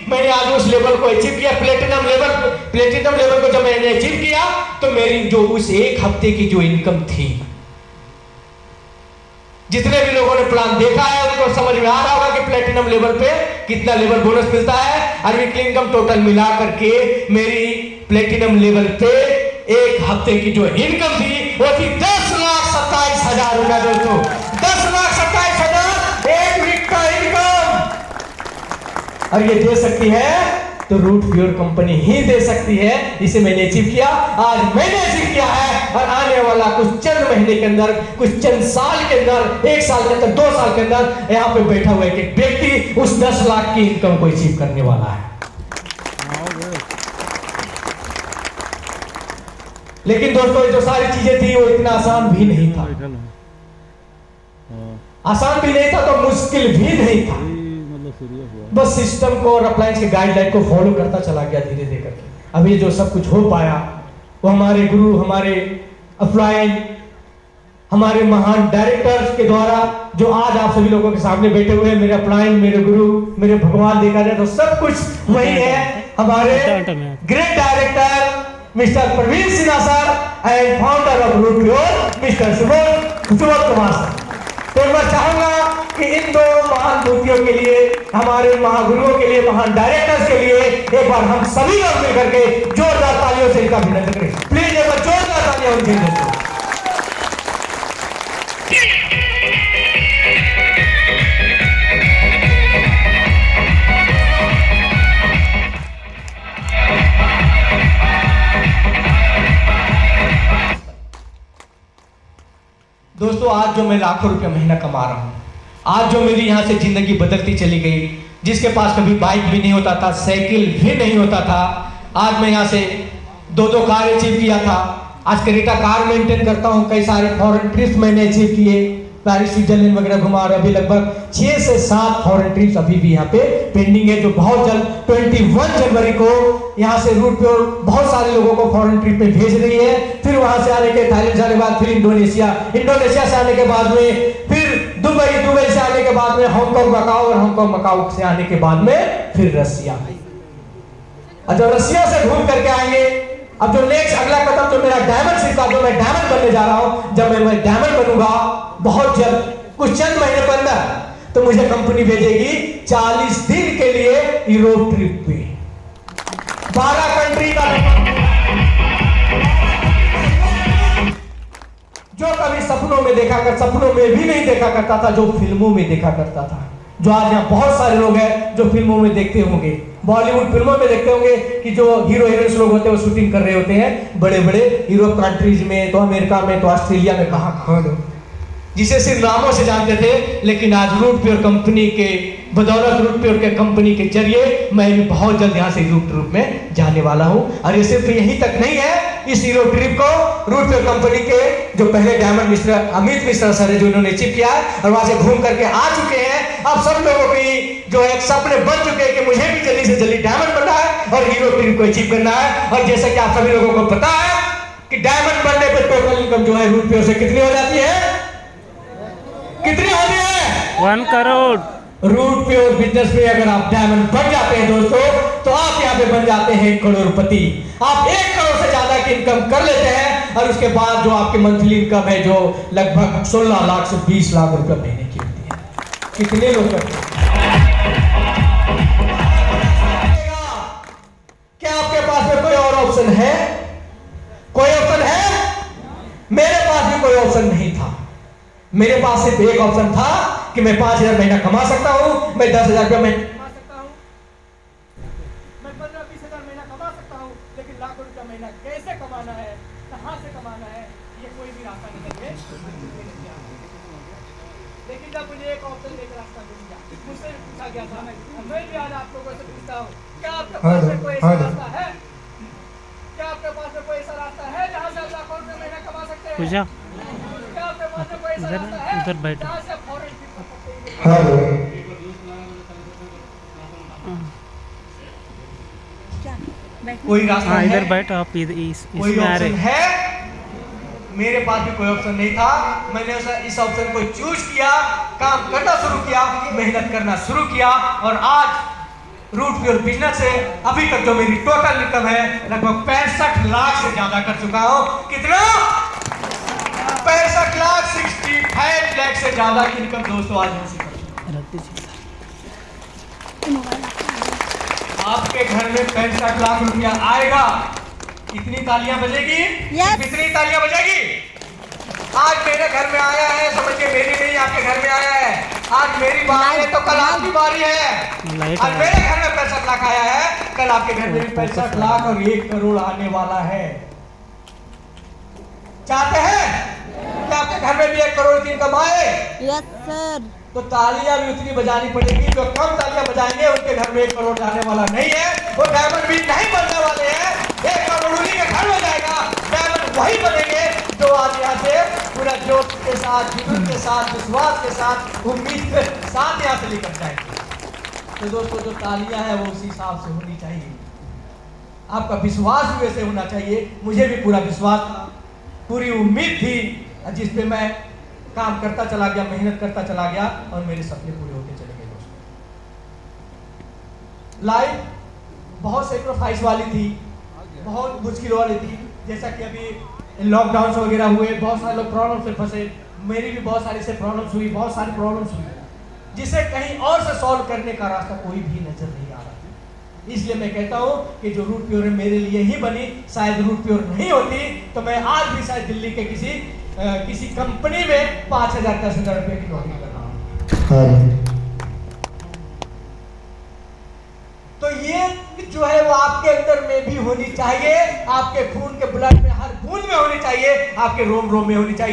मैंने आज उस लेवल को अचीव किया, प्लेटिनम लेवल को जब मैंने अचीव किया तो मेरी जो उस एक हफ्ते की जो इनकम थी, जितने भी लोगों ने प्लान देखा है उनको समझ में आ रहा होगा कि प्लेटिनम लेवल पे कितना लेवल बोनस मिलता है। और वीकली इनकम टोटल मिला करके मेरी प्लेटिनम लेवल पे एक हफ्ते की जो इनकम थी वो थी 10,27,000 रुपया दोस्तों। 10,27,000 एक वीक का इनकम। और ये दे सकती है तो रूट प्योर कंपनी ही दे सकती है। इसे मैंने अचीव किया, आज मैंने अचीव किया है। और आने वाला कुछ चंद महीने के अंदर, कुछ चंद साल के अंदर, 1 साल के अंदर, 2 साल के अंदर यहाँ पे बैठा हुआ एक व्यक्ति उस 10 लाख की इनकम को अचीव करने वाला है। लेकिन दोस्तों जो सारी चीजें थी वो इतना आसान भी नहीं था, आसान भी नहीं था तो मुश्किल भी नहीं था। बस सिस्टम को और अप्लायंस के गाइडलाइन को फॉलो करता चला गया धीरे धीरे करके। अभी जो सब कुछ हो पाया वो हमारे गुरु, हमारे अपलायन, हमारे महान डायरेक्टर्स के द्वारा, जो आज आप सभी लोगों के सामने बैठे हुए हैं, मेरे अपलायन, मेरे गुरु, मेरे भगवान। देखा जाए तो सब कुछ वही है। हमारे great director mister Praveen Sinha sir and founder of root pure mister Subodh Kumar sir. तो मैं चाहूंगा कि इन दो महान मूर्तियों के लिए, हमारे महागुरुओं के लिए, महान डायरेक्टर्स के लिए एक बार हम सभी लोग मिलकर के जोरदार तालियों से इनका अभिनंदन करें। प्लीज एक बार जोरदार तालियां उनके लिए। दोस्तों आज जो मैं लाखों रुपया महीना कमा रहा हूं, आज जो मेरी यहां से जिंदगी बदलती चली गई, जिसके पास कभी बाइक भी नहीं होता था, साइकिल भी नहीं होता था, आज मैं यहां से 2 कार अचीव किया था। आज क्रेटा कार मेंटेन करता हूं। कई सारे फॉरेन ट्रिप्स मैंने अचीव किए, पेरिस, स्विट्जरलैंड वगैरह घुमा। और अभी लगभग 6 से 7 फॉरेन ट्रिप्स अभी भी यहाँ पे पेंडिंग है, जो बहुत जल्द 21 जनवरी को यहाँ से रूट प्योर बहुत सारे लोगों को फॉरेन ट्रिप में भेज रही है। फिर वहां से आने के, थाईलैंड जाने के बाद फिर इंडोनेशिया से आने के बाद में फिर दुबई से आने के बाद में हांगकांग मकाऊ, और हांगकांग मकाऊ से आने के बाद में फिर रसिया। और जब रसिया से घूम करके आएंगे, अब जो नेक्स्ट अगला कदम जो मेरा डायमंड शिप का, जो मैं डायमंड बनने जा रहा हूं, जब मैं डायमंड बनूंगा बहुत जल्द, कुछ चंद महीने के अंदर, तो मुझे कंपनी भेजेगी 40 दिन के लिए यूरोप ट्रिप पे। 12 कंट्री का, जो कभी सपनों में भी नहीं देखा करता था, जो फिल्मों में देखा करता था। जो आज यहाँ बहुत सारे लोग हैं जो फिल्मों में देखते होंगे, बॉलीवुड फिल्मों में देखते होंगे कि जो हीरो हीरोइंस लोग होते हैं वो शूटिंग कर रहे होते हैं बड़े बड़े यूरोप कंट्रीज में, तो अमेरिका में, तो ऑस्ट्रेलिया में, कहाँ लोग जिसे सिर्फ नामों से जानते थे। लेकिन आज रूट प्योर कंपनी के बदौलत, रूट प्योर के कंपनी के जरिए मैं भी बहुत जल्द यहाँ से यूरोप ट्रिप में जाने वाला हूँ। और ये सिर्फ यहीं तक नहीं है, इस यूरोप ट्रिप को रूट प्योर कंपनी के जो पहले diamond mister Amit Mishra sir है, जो इन्होंने अचीव किया है और वहां से घूम करके आ चुके हैं। अब सब लोगों की जो एक सपने बन चुके हैं कि मुझे भी जल्दी से जल्दी डायमंड बनना है और यूरोप ट्रिप को अचीव करना है। और जैसा कि आप सभी लोगों को पता है कि डायमंड बनने पर टोटल इनकम जो है रूट प्योर से कितनी हो जाती है, कितनी होती है? 1 करोड़। रूट प्योर बिजनेस में अगर आप डायमंड बन जाते हैं दोस्तों, तो आप यहाँ पे बन जाते हैं करोड़पति। आप 1 करोड़ से ज्यादा की इनकम कर लेते हैं और उसके बाद जो आपकी मंथली इनकम है जो लगभग 16 लाख से 20 लाख रुपए महीने की होती है। कितने लोग करते हैं? क्या आपके पास में कोई और ऑप्शन है? कोई ऑप्शन है? मेरे पास भी कोई ऑप्शन नहीं था। मेरे पास सिर्फ एक ऑप्शन था कि मैं 5,000 महीना कमा सकता हूं, मैं 10,000 रुपया महीना कमा सकता हूं, मैं 15-20,000 महीना कमा सकता हूं। लेकिन लाखों रुपया महीना कैसे कमाना है, कहां से कमाना है, ये कोई भी रास्ता नहीं है। लेकिन जब मुझे एक ऑप्शन एक रास्ता मिल गया, मुझसे पूछा गया था, मैं भी आज आप लोगों से पूछता हूं, क्या आपके पास में कोई ऐसा रास्ता है? क्या आपके पास में कोई ऐसा रास्ता है जहां से आप लाखों रुपया महीना कमा सकते हैं? पूछा इधर बैठो। कोई रास्ता है? इधर बैठो आप, कोई ऑप्शन है? मेरे पास भी कोई ऑप्शन नहीं था। मैंने इस ऑप्शन को चूज किया, काम करना शुरू किया, मेहनत करना शुरू किया और आज रूट प्योर बिजनेस से अभी तक जो मेरी टोटल इनकम है लगभग 65 लाख से ज्यादा कर चुका हूं। कितना? 65 लाख 65 लाख से ज्यादा की इनकम दोस्तों आज हो आपके घर में 65 लाख रुपया आएगा, कितनी तालियां बजेगी? कितनी तालियां बजेगी? आज मेरे घर में आया है, समझ के मेरी नहीं आपके घर में आया है। आज मेरी बारी है तो कल आपकी बारी है। आज मेरे घर में 65 लाख आया है, कल आपके घर में 65 लाख और 1 करोड़ आने वाला है। चाहते हैं कि आपके घर में भी 1 करोड़ की इनकम आए? Yes sir. तो तालियां भी उतनी बजानी पड़ेगी। जो कम तालियां बजाएंगे उनके घर में 1 करोड़ जाने वाला नहीं है, वो डायमंड भी नहीं बनने वाले हैं। 1 करोड़ उन्हीं के घर में जाएगा। डायमंड वही बनेंगे जो आज यहाँ से पूरा जोश के साथ, जुनून के साथ, विश्वास के साथ, उम्मीद के साथ यहाँ से लेकर जाएंगे। तो दोस्तों जो तालियां हैं वो उसी हिसाब से होनी चाहिए। आपका विश्वास भी वैसे होना चाहिए। मुझे भी पूरा विश्वास था, पूरी उम्मीद थी, जिस पे मैं काम करता चला गया, मेहनत करता चला गया और मेरे सपने पूरे होते चले गए। दोस्तों लाइफ बहुत सेक्रीफाइस वाली थी, बहुत मुश्किल वाली थी। जैसा कि अभी लॉकडाउन वगैरह हुए, बहुत सारे लोग प्रॉब्लम से फंसे। मेरी भी बहुत सारी से प्रॉब्लम्स हुई, बहुत सारी प्रॉब्लम्स हुई जिसे कहीं और से सॉल्व करने का रास्ता कोई भी नजर नहीं आ रहा। इसलिए मैं कहता हूँ कि जो रूट प्योर मेरे लिए ही बनी, शायद रूट प्योर नहीं होती तो मैं आज भी शायद दिल्ली के किसी कंपनी में 5,000 10,000 रुपए की नौकरी कर रहा हूँ। तो ये जो है वो आपके अंदर में भी होनी चाहिए, आपके खून के ब्लड में हर बूंद में होनी चाहिए, आपके रोम रोम में होनी चाहिए।